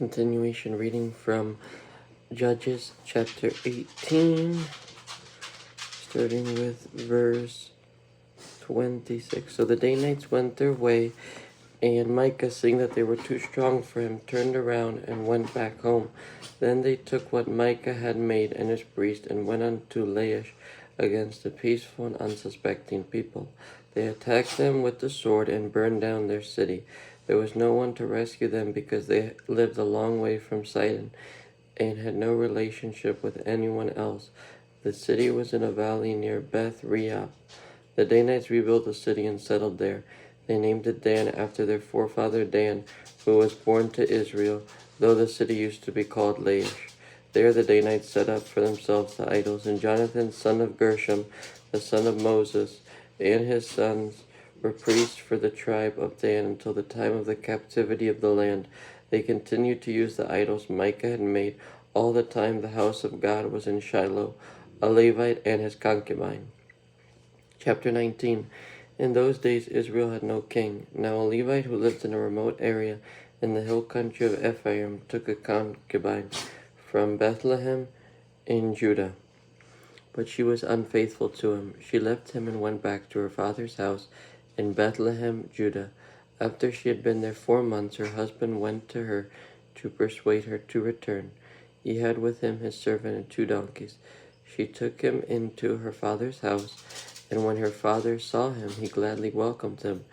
Continuation reading from Judges chapter 18, starting with verse 26. So the Danites went their way, and Micah, seeing that they were too strong for him, turned around and went back home. Then they took what Micah had made and his priest and went unto Laish against the peaceful and unsuspecting people. They attacked them with the sword and burned down their city. There was no one to rescue them because they lived a long way from Sidon and had no relationship with anyone else. The city was in a valley near Beth Rehob. The Danites rebuilt the city and settled there. They named it Dan after their forefather Dan, who was born to Israel, though the city used to be called Laish. There the Danites set up for themselves the idols, and Jonathan, son of Gershom, the son of Moses, and his sons were priests for the tribe of Dan until the time of the captivity of the land. They continued to use the idols Micah had made all the time the house of God was in Shiloh, a Levite and his concubine. Chapter 19. In those days Israel had no king. Now a Levite who lived in a remote area in the hill country of Ephraim took a concubine from Bethlehem in Judah. But she was unfaithful to him. She left him and went back to her father's house in Bethlehem, Judah. After she had been there 4 months, her husband went to her to persuade her to return. He had with him his servant and 2 donkeys. She took him into her father's house, and when her father saw him, he gladly welcomed him.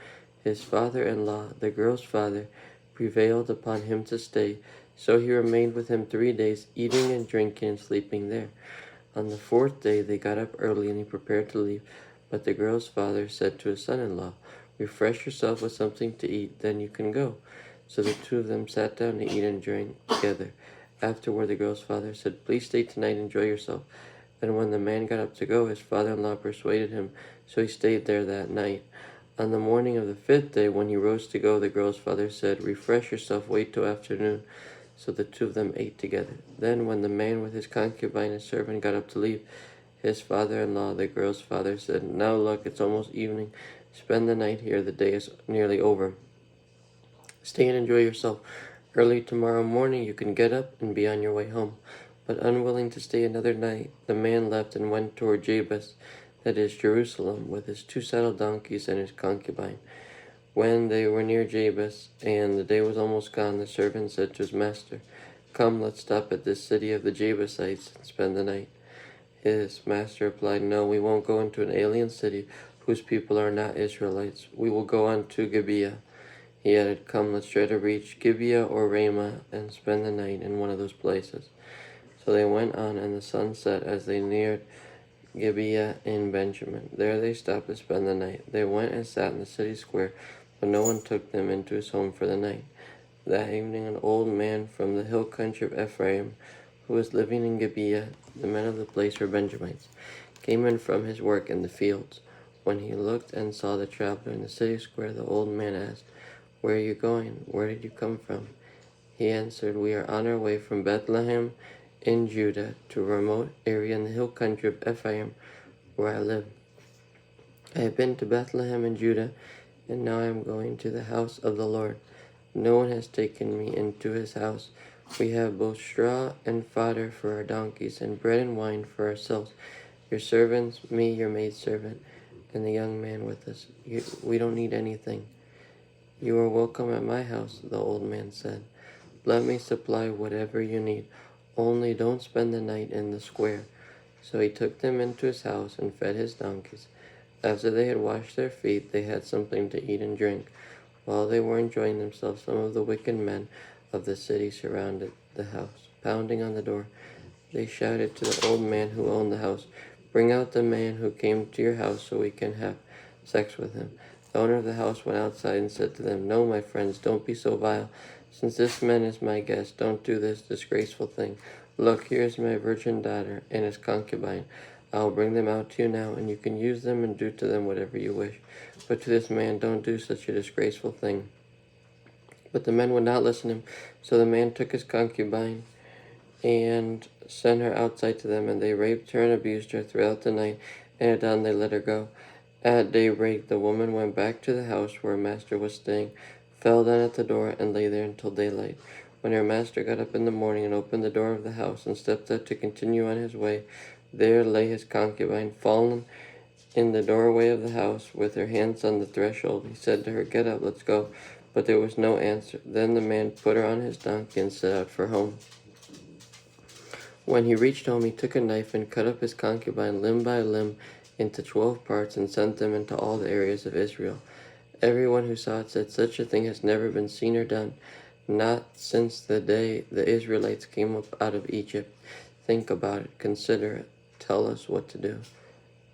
His father-in-law, the girl's father, prevailed upon him to stay, so he remained with him 3 days, eating and drinking and sleeping there. On the 4th day they got up early, and he prepared to leave. But the girl's father said to his son-in-law, "Refresh yourself with something to eat, then you can go." So the 2 of them sat down to eat and drink together. Afterward the girl's father said, "Please stay tonight and enjoy yourself." And when the man got up to go, his father-in-law persuaded him, so he stayed there that night. On the morning of the 5th day, when he rose to go, the girl's father said, "Refresh yourself, wait till afternoon." So the 2 of them ate together. Then when the man with his concubine and servant got up to leave, his father-in-law, the girl's father, said, "Now look, it's almost evening. Spend the night here, the day is nearly over. Stay and enjoy yourself. Early tomorrow morning you can get up and be on your way home." But unwilling to stay another night, the man left and went toward Jabez, that is Jerusalem, with his 2 saddled donkeys and his concubine. When they were near Jabez, and the day was almost gone, the servant said to his master, "Come, let's stop at this city of the Jebusites and spend the night." His master replied, "No, we won't go into an alien city whose people are not Israelites. We will go on to Gibeah." He added, "Come, let's try to reach Gibeah or Ramah and spend the night in one of those places." So they went on, and the sun set as they neared Gibeah in Benjamin. There they stopped to spend the night. They went and sat in the city square, but no one took them into his home for the night. That evening an old man from the hill country of Ephraim, who was living in Gibeah, the men of the place were Benjamites, came in from his work in the fields. When he looked and saw the traveler in the city square, the old man asked, "Where are you going? Where did you come from?" He answered, "We are on our way from Bethlehem in Judah to a remote area in the hill country of Ephraim, where I live. I have been to Bethlehem in Judah, and now I am going to the house of the Lord. No one has taken me into his house. We have both straw and fodder for our donkeys, and bread and wine for ourselves. Your servants, me, your maidservant, and the young man with us. We don't need anything." "You are welcome at my house," the old man said. "Let me supply whatever you need. Only don't spend the night in the square." So he took them into his house and fed his donkeys. After they had washed their feet, they had something to eat and drink. While they were enjoying themselves, some of the wicked men of the city surrounded the house. Pounding on the door, they shouted to the old man who owned the house, "Bring out the man who came to your house so we can have sex with him." The owner of the house went outside and said to them, "No, my friends, don't be so vile. Since this man is my guest, don't do this disgraceful thing. Look, here is my virgin daughter and his concubine. I will bring them out to you now, and you can use them and do to them whatever you wish. But to this man don't do such a disgraceful thing." But the men would not listen to him. So the man took his concubine and sent her outside to them, and they raped her and abused her throughout the night, and at dawn they let her go. At daybreak the woman went back to the house where her master was staying, fell down at the door, and lay there until daylight. When her master got up in the morning and opened the door of the house and stepped out to continue on his way, there lay his concubine, fallen in the doorway of the house, with her hands on the threshold. He said to her, "Get up, let's go." But there was no answer. Then the man put her on his donkey and set out for home. When he reached home, he took a knife and cut up his concubine limb by limb into 12 parts and sent them into all the areas of Israel. Everyone who saw it said, "Such a thing has never been seen or done, not since the day the Israelites came up out of Egypt." Think about it, consider it, tell us what to do.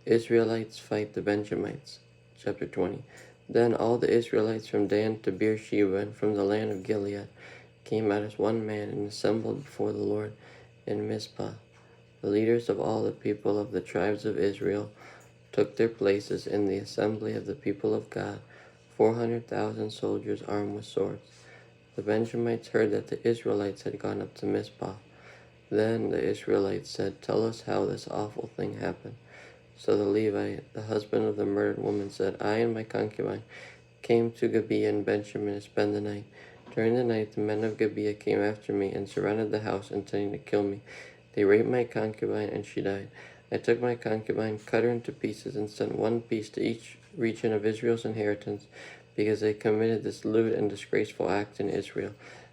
Israelites fight the Benjamites. Chapter 20. Then all the Israelites from Dan to Beersheba and from the land of Gilead came out as one man and assembled before the Lord in Mizpah. The leaders of all the people of the tribes of Israel took their places in the assembly of the people of God, 400,000 soldiers armed with swords. The Benjamites heard that the Israelites had gone up to Mizpah. Then the Israelites said, "Tell us how this awful thing happened." So the Levite, the husband of the murdered woman, said, "I and my concubine came to Gibeah in Benjamin to spend the night. During the night, the men of Gibeah came after me and surrounded the house, intending to kill me. They raped my concubine, and she died. I took my concubine, cut her into pieces, and sent one piece to each region of Israel's inheritance, because they committed this lewd and disgraceful act in Israel.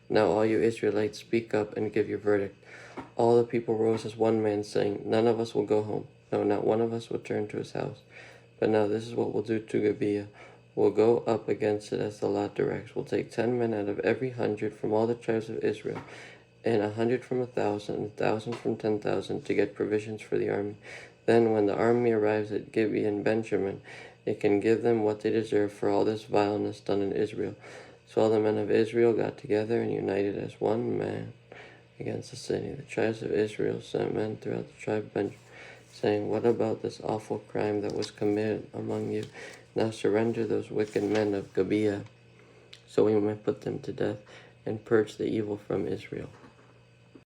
Now all you Israelites, speak up and give your verdict." All the people rose as one man, saying, "None of us will go home. No, not one of us will turn to his house. But now this is what we'll do to Gibeah. We'll go up against it as the lot directs. We'll take 10 men out of every 100 from all the tribes of Israel, and 100 from 1,000, and 1,000 from 10,000, to get provisions for the army. Then when the army arrives at Gibeah and Benjamin, it can give them what they deserve for all this vileness done in Israel." So all the men of Israel got together and united as one man against the city. The tribes of Israel sent men throughout the tribe of Benjamin, saying, "What about this awful crime that was committed among you? Now surrender those wicked men of Gibeah, so we might put them to death and purge the evil from Israel."